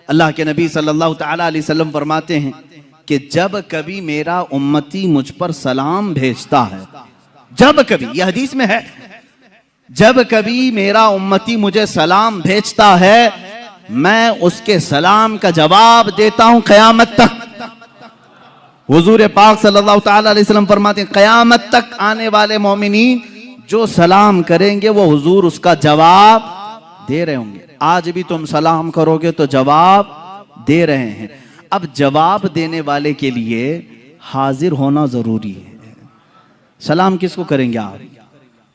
अल्लाह के नबी सल्लल्लाहु तआला अलैहि वसल्लम फरमाते हैं कि जब कभी मेरा उम्मती मुझ पर सलाम भेजता है, जब कभी, यह हदीस में है, जब कभी मेरा उम्मती मुझे सलाम भेजता है, मैं उसके सलाम का जवाब देता हूं क़यामत तक। हुजूर पाक सल्लल्लाहु तआला अलैहि वसल्लम फरमाते हैं क़यामत तक आने वाले मोमिनीन जो सलाम करेंगे वो हुजूर उसका जवाब दे रहे होंगे। आज भी तुम सलाम करोगे तो जवाब दे रहे हैं। अब जवाब देने वाले के लिए हाजिर होना जरूरी है। सलाम किसको करेंगे आप?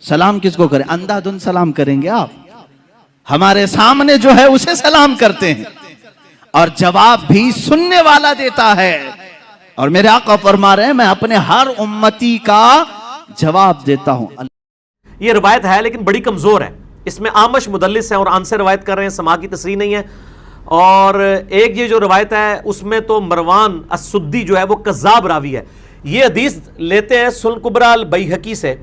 सलाम किसको करें? अंधाधुंध सलाम करेंगे आप? हमारे सामने जो है उसे सलाम करते हैं और जवाब भी सुनने वाला देता है। और मेरे आका फरमा रहे हैं मैं अपने हर उम्मती का जवाब देता हूं। ये रिवायत है लेकिन बड़ी कमजोर है, इसमें आमश मुदल्लिस है और आन से रिवायत कर रहे हैं, समा की तस्रीह नहीं है। और एक ये जो रिवायत है उसमें तो मरवान अस्सुद्दी जो है वो कज़्ज़ाब रावी है। ये हदीस लेते हैं सुनन कुबरा अल बैहकी से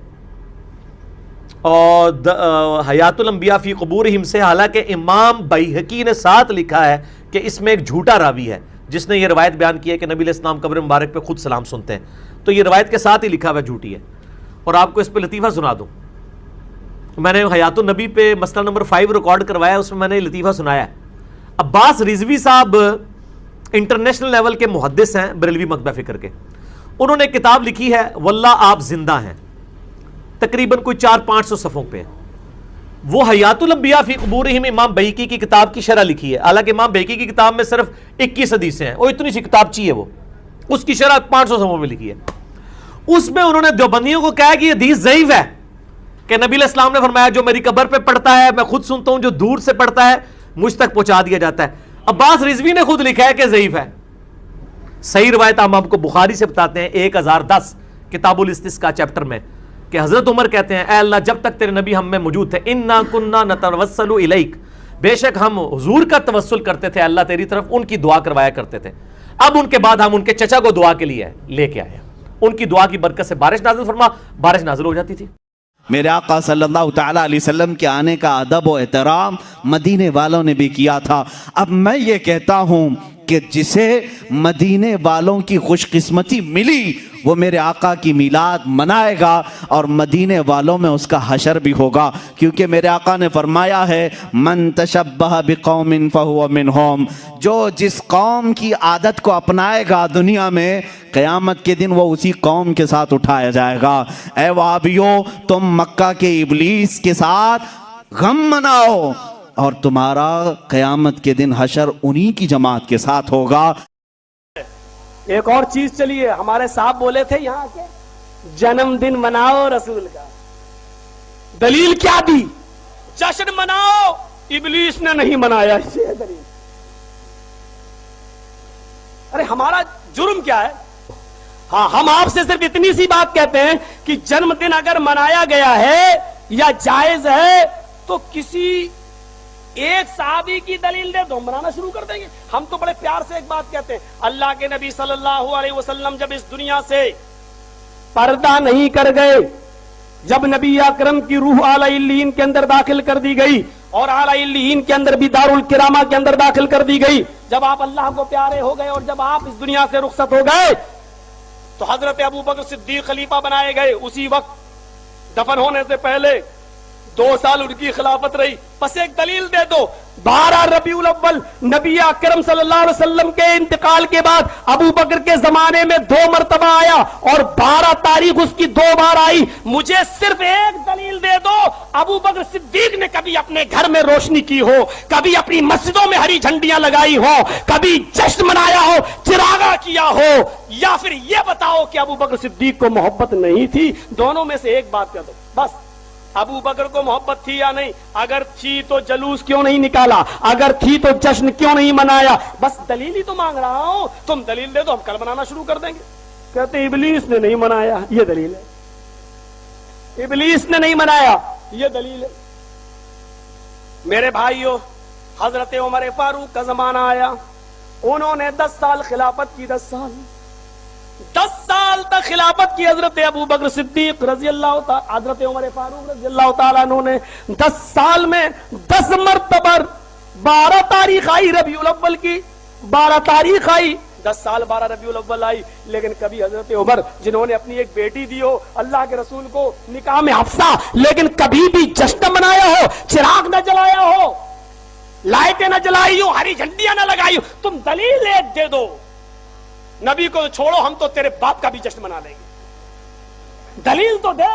और हयातुल अंबिया फी क़ुबूरिहिम से। हालांकि इमाम बैहकी ने साथ लिखा है कि इसमें एक झूठा रावी है जिसने ये रवायत बयान की है कि नबी अलैहिस्सलाम कब्र मुबारक पे खुद सलाम सुनते हैं, तो ये रवायत के साथ ही लिखा हुआ झूठी है। और आपको इस पे लतीफ़ा सुना दूं, मैंने हयातुन नबी पे मसला नंबर 5 रिकॉर्ड करवाया, उसमें मैंने लतीफ़ा सुनाया है। अब्बास रिजवी साहब इंटरनेशनल लेवल के मुहद्दिस हैं, बरेलवी मकतबा फ़िक्र के। उन्होंने किताब लिखी है वल्लाह आप जिंदा हैं, तकरीबन कोई 400-500 सफ़ों पे। वो हयातुल अंबिया फी क़ुबूरिहिम इमाम बैहकी की किताब की शरह लिखी है। हालांकि इमाम बैहकी की किताब में सिर्फ 21 हदीसें हैं, वो इतनी सी किताबची है, वो उसकी शरह 500 सफ़ों में लिखी है। उसमें उन्होंने देवबंदियों को कहा कि ये हदीस ज़ईफ़ है कि नबी अलैहिस्सलाम ने फरमाया जो मेरी कब्र पे पढ़ता है मैं खुद सुनता हूं, जो दूर से पढ़ता है मुझ तक पहुंचा दिया जाता है। अब्बास रिजवी ने खुद लिखा है कि ज़ईफ़ है। सही रिवायत हम आपको बुखारी से बताते हैं 1010 किताबुल इस्तिस्का चैप्टर में कि हजरत उमर कहते हैं ऐ अल्लाह जब तक तेरे नबी हम में मौजूद थे इन्ना कुन्ना नतवस्सलु इलैक, बेशक हम हुजूर का तवस्सुल करते थे अल्लाह तेरी तरफ, उनकी दुआ करवाया करते थे। अब उनके बाद हम उनके चचा को दुआ के लिए लेके आए, उनकी दुआ की बरकत से बारिश नाज़िल फरमा, बारिश नाज़िल हो जाती थी। मेरे आका सल्लल्लाहु तआला अलैहि वसल्लम के आने का अदब और एहतराम मदीने वालों ने भी किया था। अब मैं ये कहता हूँ कि जिसे मदीने वालों की खुशकिस्मती मिली वो मेरे आका की मिलाद मनाएगा और मदीने वालों में उसका हशर भी होगा, क्योंकि मेरे आका ने फरमाया है मन तशब्बह बिकौमिन फहुव मिनहुम, जो जिस कौम की आदत को अपनाएगा दुनिया में क़यामत के दिन वो उसी कौम के साथ उठाया जाएगा। ऐ वहाबियों, तुम मक्का के इब्लीस के साथ गम मनाओ और तुम्हारा क़यामत के दिन हशर उन्हीं की जमात के साथ होगा। एक और चीज चलिए, हमारे साहब बोले थे यहाँ के जन्मदिन मनाओ रसूल का, दलील क्या दी? जश्न मनाओ, इब्लीस ने नहीं मनाया, ये दलील। अरे हमारा जुर्म क्या है? हाँ, हम आपसे सिर्फ इतनी सी बात कहते हैं कि जन्मदिन अगर मनाया गया है या जायज है तो किसी एक साहबी की दलील दे दो, मनाना शुरू कर देंगे। हम तो बड़े प्यार से एक बात कहते हैं, अल्लाह के नबी सल्लल्लाहु अलैहि वसल्लम जब इस दुनिया से पर्दा नहीं कर गए, जब नबी अकरम की रूह आला इल्लीन के अंदर दाखिल कर दी गई और आला इल्लीन के अंदर भी दारुल किरामा के अंदर दाखिल कर दी गई, जब आप अल्लाह को प्यारे हो गए और जब आप इस दुनिया से रुखसत हो गए तो हजरत अबू बकर सिद्दीक खलीफा बनाए गए। उसी वक्त दफन होने से पहले 2 साल उनकी खिलाफत रही। बस एक दलील दे दो, 12 रबीउल अव्वल नबी अकरम सल्लल्लाहु अलैहि वसल्लम के इंतकाल के बाद अबू बकर के जमाने में 2 मरतबा आया और 12 तारीख उसकी 2 बार आई। मुझे सिर्फ एक दलील दे दो, अबू बकर सिद्दीक ने कभी अपने घर में रोशनी की हो, कभी अपनी मस्जिदों में हरी झंडियां लगाई हो, कभी जश्न मनाया हो, चिरागा किया हो, या फिर यह बताओ कि अबू बकर सिद्दीक को मोहब्बत नहीं थी? दोनों में से एक बात कर दो बस। अबू बकर को मोहब्बत थी या नहीं? अगर थी तो जलूस क्यों नहीं निकाला? अगर थी तो जश्न क्यों नहीं मनाया? बस दलील ही तो मांग रहा हूं, तुम दलील दे दो, हम कल मनाना शुरू कर देंगे। कहते इब्लीस ने नहीं मनाया, ये दलील है। इब्लीस ने नहीं मनाया, ये दलील है। मेरे भाइयों, हजरत उमर फारूक का जमाना आया, उन्होंने 10 साल खिलाफत की। 10 साल तक खिलाफत की हजरत अबू बकर सिद्दीक रजी अल्लाह तआला, हजरत उमर फारूक रजी अल्लाह तआला ने 10 साल में 10 मरतबा 12 तारीख आई रबीउल अव्वल की, 12 तारीख आई, 10 साल 12 रबीउल अव्वल आई, लेकिन कभी हजरत उमर जिन्होंने अपनी एक बेटी दी हो अल्लाह के रसूल को निकाह में हफ्सा, लेकिन कभी भी जश्न मनाया हो, चिराग न जलाया हो, लाइटें न जलाई हो, हरी झंडियां न लगाई हो, तुम दलील एक दे दो, नबी को छोड़ो हम तो तेरे बाप का भी जश्न मना लेंगे, दलील तो दे।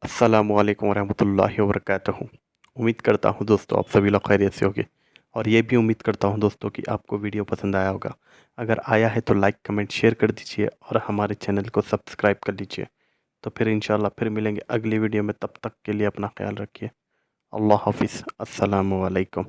अस्सलामु अलैकुम वरहमतुल्लाहि वबरकातुहू। उम्मीद करता हूँ दोस्तों आप सभी लोग खैरियत से होंगे, और ये भी उम्मीद करता हूँ दोस्तों कि आपको वीडियो पसंद आया होगा। अगर आया है तो लाइक कमेंट शेयर कर दीजिए और हमारे चैनल को सब्सक्राइब कर लीजिए। तो फिर इंशाल्लाह फिर मिलेंगे अगली वीडियो में, तब तक के लिए अपना ख्याल रखिए। अल्लाह हाफिज़। अस्सलामु अलैकुम।